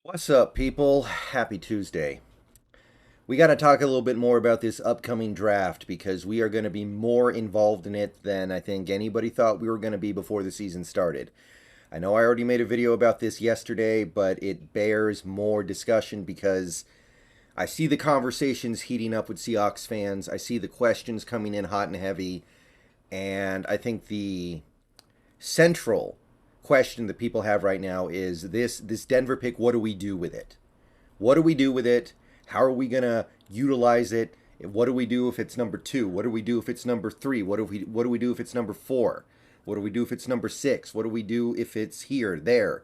What's up, people? Happy Tuesday. We got to talk a little bit more about this upcoming draft because we are going to be more involved in it than I think anybody thought we were going to be before the season started. I know I already made a video about this yesterday, but it bears more discussion because I see the conversations heating up with Seahawks fans. I see the questions coming in hot and heavy. And I think the central question that people have right now is this Denver pick, what do we do with it? What do we do with it? How are we going to utilize it? What do we do if it's number 2? What do we do if it's number 3? What do we do if it's number 4? What do we do if it's number 6? What do we do if it's here, there?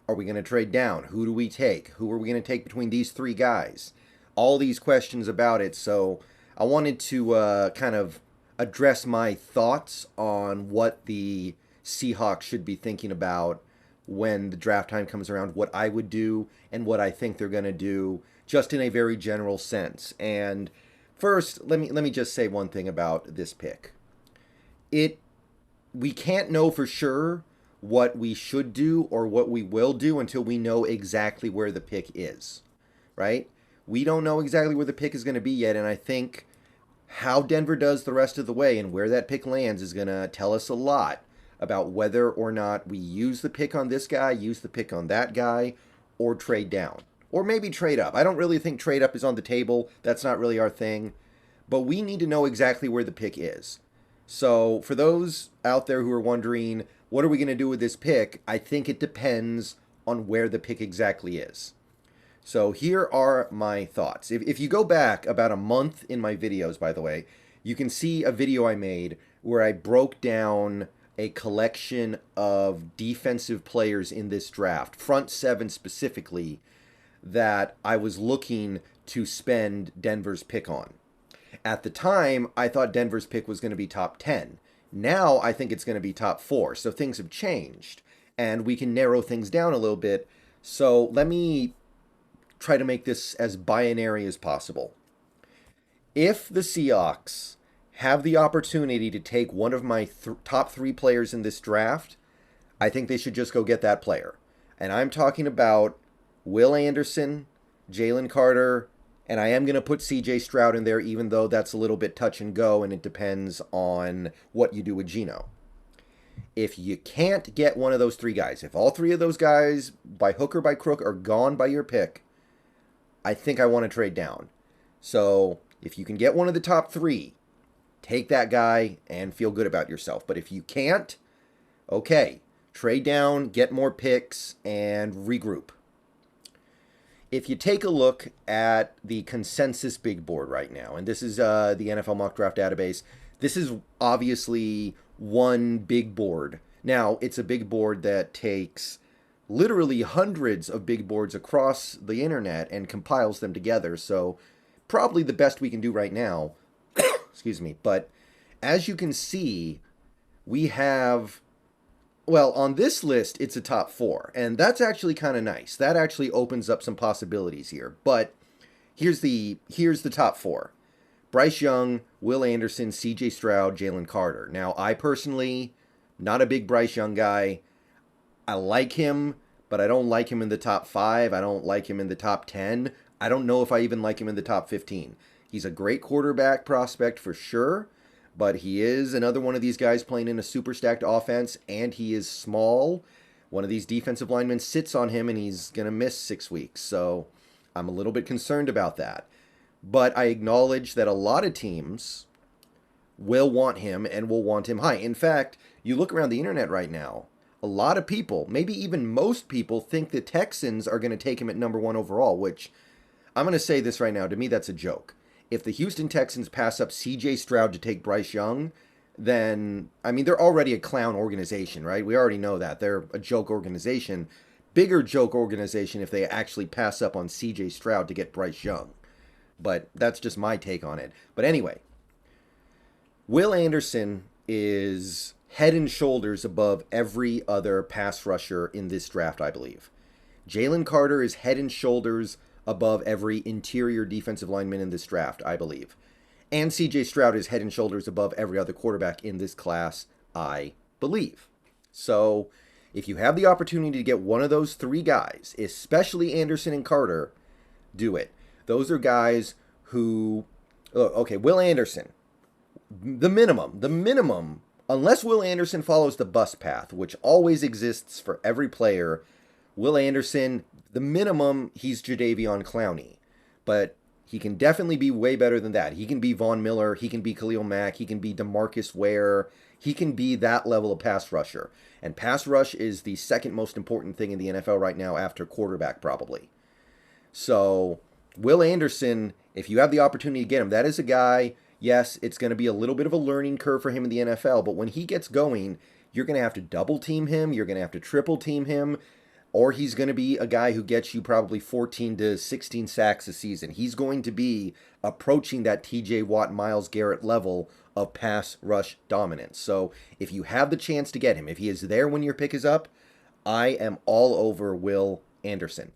Are we going to trade down? Who do we take? Who are we going to take between these 3 guys? All these questions about it. So I wanted to kind of address my thoughts on what the Seahawks should be thinking about when the draft time comes around, what I would do and what I think they're going to do, just in a very general sense. And first, let me just say one thing about this pick. We can't know for sure what we should do or what we will do until we know exactly where the pick is, right? We don't know exactly where the pick is going to be yet, and I think how Denver does the rest of the way and where that pick lands is going to tell us a lot about whether or not we use the pick on this guy, use the pick on that guy, or trade down. Or maybe trade up. I don't really think trade up is on the table. That's not really our thing. But we need to know exactly where the pick is. So for those out there who are wondering, what are we going to do with this pick? I think it depends on where the pick exactly is. So here are my thoughts. If you go back about a month in my videos, by the way, you can see a video I made where I broke down a collection of defensive players in this draft, front 7 specifically, that I was looking to spend Denver's pick on. At the time, I thought Denver's pick was going to be top 10. Now I think it's going to be top 4. So things have changed and we can narrow things down a little bit. So let me try to make this as binary as possible. If the Seahawks have the opportunity to take one of my top 3 players in this draft, I think they should just go get that player. And I'm talking about Will Anderson, Jalen Carter, and I am going to put CJ Stroud in there, even though that's a little bit touch and go, and it depends on what you do with Geno. If you can't get one of those 3 guys, if all 3 of those guys, by hook or by crook, are gone by your pick, I think I want to trade down. So if you can get one of the top 3, take that guy and feel good about yourself. But if you can't, okay, trade down, get more picks, and regroup. If you take a look at the consensus big board right now, and this is the NFL Mock Draft Database, this is obviously one big board. Now, it's a big board that takes literally hundreds of big boards across the internet and compiles them together. So probably the best we can do right now. Excuse me. But as you can see, we have, well, on this list, it's a top 4. And that's actually kind of nice. That actually opens up some possibilities here. But here's the top 4. Bryce Young, Will Anderson, CJ Stroud, Jalen Carter. Now, I personally, not a big Bryce Young guy. I like him, but I don't like him in the top 5. I don't like him in the top 10. I don't know if I even like him in the top 15. He's a great quarterback prospect for sure, but he is another one of these guys playing in a super stacked offense, and he is small. One of these defensive linemen sits on him, and he's going to miss 6 weeks. So I'm a little bit concerned about that. But I acknowledge that a lot of teams will want him and will want him high. In fact, you look around the internet right now, a lot of people, maybe even most people, think the Texans are going to take him at number 1 overall, which I'm going to say this right now. To me, that's a joke. If the Houston Texans pass up CJ Stroud to take Bryce Young, then, I mean, they're already a clown organization, right? We already know that. They're a joke organization. Bigger joke organization if they actually pass up on CJ Stroud to get Bryce Young. But that's just my take on it. But anyway, Will Anderson is head and shoulders above every other pass rusher in this draft, I believe. Jalen Carter is head and shoulders above every interior defensive lineman in this draft, I believe. And CJ Stroud is head and shoulders above every other quarterback in this class, I believe. So If you have the opportunity to get one of those three guys, especially Anderson and Carter, do it. Those are guys who, okay, Will Anderson, the minimum, unless Will Anderson follows the bus path, which always exists for every player, Will Anderson, the minimum, he's Jadeveon Clowney. But he can definitely be way better than that. He can be Von Miller. He can be Khalil Mack. He can be DeMarcus Ware. He can be that level of pass rusher. And pass rush is the second most important thing in the NFL right now after quarterback, probably. So, Will Anderson, if you have the opportunity to get him, that is a guy, yes, it's going to be a little bit of a learning curve for him in the NFL, but when he gets going, you're going to have to double team him. You're going to have to triple team him. Or he's going to be a guy who gets you probably 14 to 16 sacks a season. He's going to be approaching that TJ Watt, Myles Garrett level of pass rush dominance. So if you have the chance to get him, if he is there when your pick is up, I am all over Will Anderson.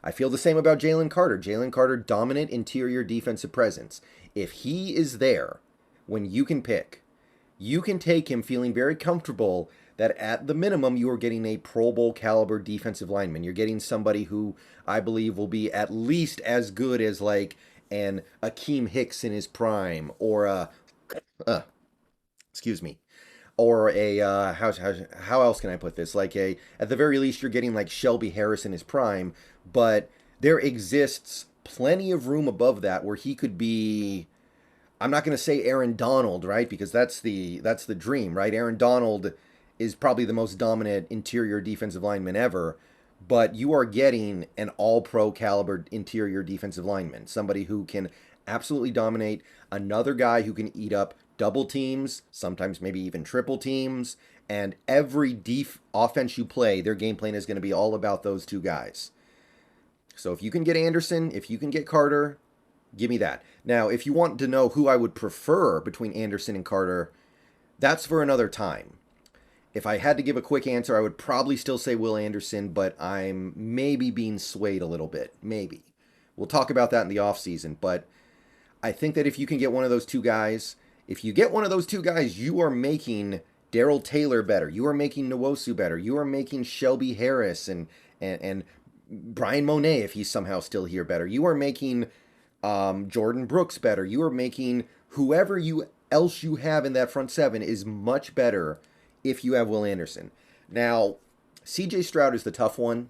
I feel the same about Jalen Carter. Jalen Carter, dominant interior defensive presence. If he is there when you can pick, you can take him feeling very comfortable that at the minimum you are getting a Pro Bowl caliber defensive lineman. You're getting somebody who I believe will be at least as good as like an Akeem Hicks in his prime, or a or a how else can I put this? Like at the very least you're getting like Shelby Harris in his prime, but there exists plenty of room above that where he could be. I'm not going to say Aaron Donald, right? Because that's the dream, right? Aaron Donald is probably the most dominant interior defensive lineman ever, but you are getting an all-pro caliber interior defensive lineman, somebody who can absolutely dominate, another guy who can eat up double teams, sometimes maybe even triple teams, and every offense you play, their game plan is going to be all about those two guys. So if you can get Anderson, if you can get Carter, give me that. Now, if you want to know who I would prefer between Anderson and Carter, that's for another time. If I had to give a quick answer, I would probably still say Will Anderson, but I'm maybe being swayed a little bit. Maybe. We'll talk about that in the offseason, but I think that if you can get one of those two guys, if you get one of those two guys, you are making Darrell Taylor better. You are making Nwosu better. You are making Shelby Harris and Brian Monet, if he's somehow still here, better. You are making Jordan Brooks better. You are making whoever else you have in that front seven is much better if you have Will Anderson. Now, CJ Stroud is the tough one.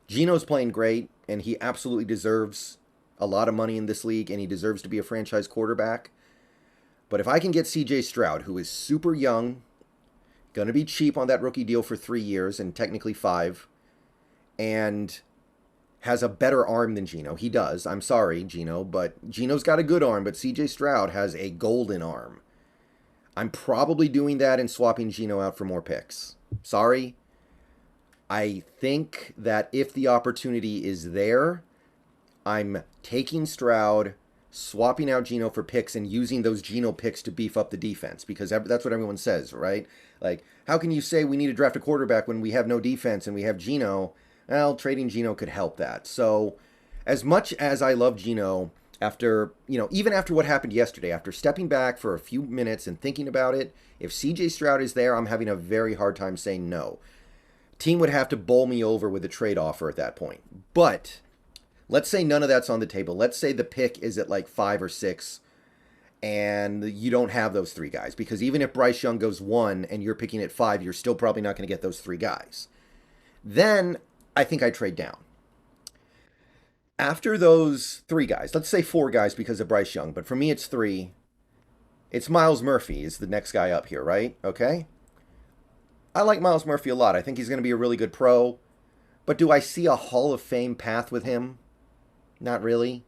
Geno's playing great, and he absolutely deserves a lot of money in this league, and he deserves to be a franchise quarterback. But if I can get CJ Stroud, who is super young, going to be cheap on that rookie deal for 3 years, and technically 5, and has a better arm than Geno. He does. I'm sorry, Geno, but Geno's got a good arm, but CJ Stroud has a golden arm. I'm probably doing that and swapping Geno out for more picks. Sorry. I think that if the opportunity is there, I'm taking Stroud, swapping out Geno for picks, and using those Geno picks to beef up the defense, because that's what everyone says, right? Like, how can you say we need to draft a quarterback when we have no defense and we have Geno? Well, trading Geno could help that. So, as much as I love Geno, after, even after what happened yesterday, after stepping back for a few minutes and thinking about it, if CJ Stroud is there, I'm having a very hard time saying no. Team would have to bowl me over with a trade offer at that point. But let's say none of that's on the table. Let's say the pick is at like 5 or 6 and you don't have those 3 guys. Because even if Bryce Young goes 1 and you're picking at 5, you're still probably not going to get those 3 guys. Then I think I trade down. After those 3 guys, let's say 4 guys because of Bryce Young, but for me it's 3. It's Myles Murphy is the next guy up here, right? Okay? I like Myles Murphy a lot. I think he's going to be a really good pro. But do I see a Hall of Fame path with him? Not really.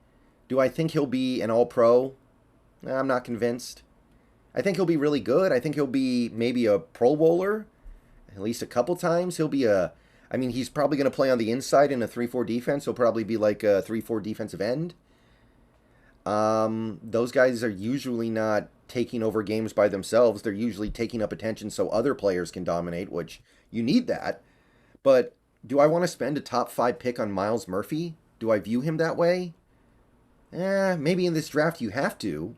Do I think he'll be an all-pro? I'm not convinced. I think he'll be really good. I think he'll be maybe a Pro Bowler. At least a couple times. He's probably going to play on the inside in a 3-4 defense. He'll probably be like a 3-4 defensive end. Those guys are usually not taking over games by themselves. They're usually taking up attention so other players can dominate, which you need that. But do I want to spend a top 5 pick on Myles Murphy? Do I view him that way? Maybe in this draft you have to.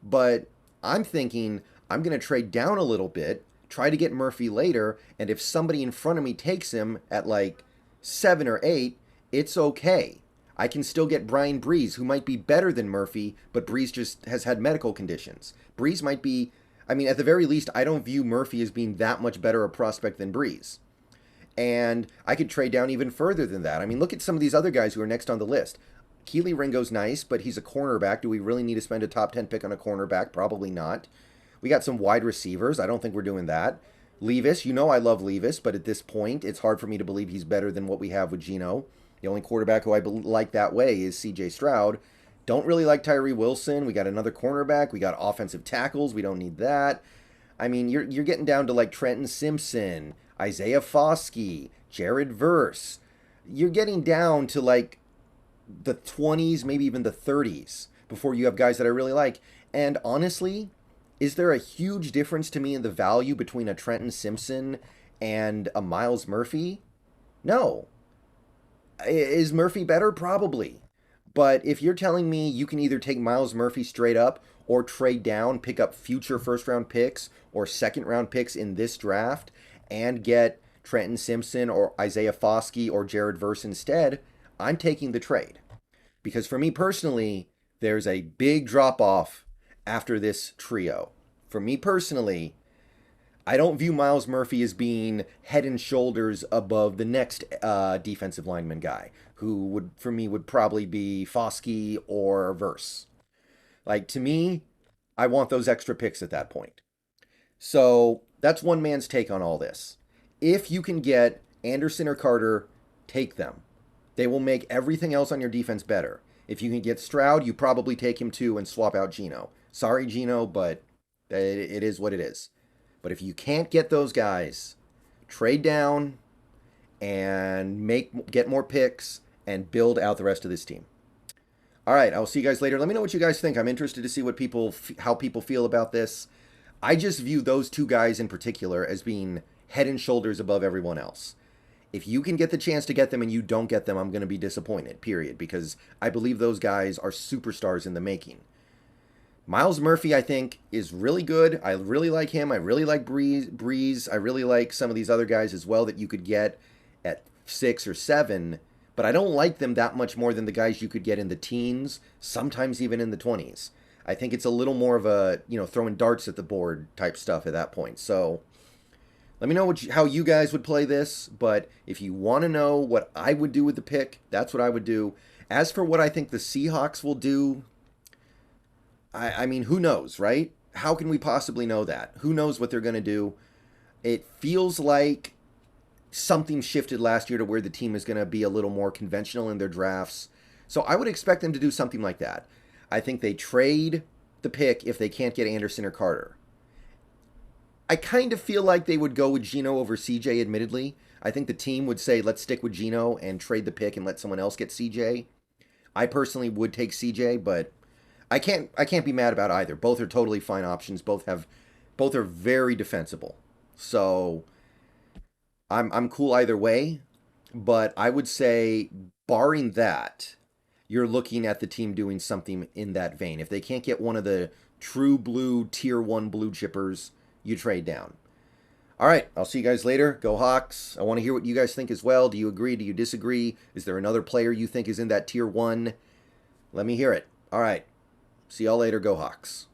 But I'm thinking I'm going to trade down a little bit, try to get Murphy later, and if somebody in front of me takes him at like 7 or 8, it's okay. I can still get Brian Breeze, who might be better than Murphy, but Breeze just has had medical conditions. Breeze might be, I mean, at the very least, I don't view Murphy as being that much better a prospect than Breeze. And I could trade down even further than that. I mean, look at some of these other guys who are next on the list. Keely Ringo's nice, but he's a cornerback. Do we really need to spend a top 10 pick on a cornerback? Probably not. We got some wide receivers. I don't think we're doing that. Levis, you know I love Levis, but at this point, it's hard for me to believe he's better than what we have with Geno. The only quarterback who I like that way is C.J. Stroud. Don't really like Tyree Wilson. We got another cornerback. We got offensive tackles. We don't need that. I mean, you're getting down to like Trenton Simpson, Isaiah Foskey, Jared Verse. You're getting down to like the 20s, maybe even the 30s before you have guys that I really like. And honestly, is there a huge difference to me in the value between a Trenton Simpson and a Miles Murphy? No. Is Murphy better? Probably. But if you're telling me you can either take Miles Murphy straight up or trade down, pick up future first-round picks or second-round picks in this draft and get Trenton Simpson or Isaiah Foskey or Jared Verse instead, I'm taking the trade. Because for me personally, there's a big drop-off after this trio. For me personally, I don't view Miles Murphy as being head and shoulders above the next defensive lineman guy, who would, for me, would probably be Foskey or Verse. Like, to me, I want those extra picks at that point. So that's one man's take on all this. If you can get Anderson or Carter, take them. They will make everything else on your defense better. If you can get Stroud, you probably take him too and swap out Geno. Sorry, Geno, but it is what it is. But if you can't get those guys, trade down and get more picks and build out the rest of this team. All right, I'll see you guys later. Let me know what you guys think. I'm interested to see what how people feel about this. I just view those two guys in particular as being head and shoulders above everyone else. If you can get the chance to get them and you don't get them, I'm going to be disappointed, period, because I believe those guys are superstars in the making. Miles Murphy, I think, is really good. I really like him. I really like Breeze. I really like some of these other guys as well that you could get at 6 or 7, but I don't like them that much more than the guys you could get in the teens, sometimes even in the 20s. I think it's a little more of a, throwing darts at the board type stuff at that point. So let me know how you guys would play this, but if you want to know what I would do with the pick, that's what I would do. As for what I think the Seahawks will do, I mean, who knows, right? How can we possibly know that? Who knows what they're going to do? It feels like something shifted last year to where the team is going to be a little more conventional in their drafts. So I would expect them to do something like that. I think they trade the pick if they can't get Anderson or Carter. I kind of feel like they would go with Geno over CJ, admittedly. I think the team would say, let's stick with Geno and trade the pick and let someone else get CJ. I personally would take CJ, but I can't be mad about either. Both are totally fine options. Both are very defensible. So I'm cool either way. But I would say, barring that, you're looking at the team doing something in that vein. If they can't get one of the true blue tier 1 blue chippers, you trade down. All right, I'll see you guys later. Go Hawks. I want to hear what you guys think as well. Do you agree? Do you disagree? Is there another player you think is in that tier 1? Let me hear it. All right. See y'all later. Go Hawks.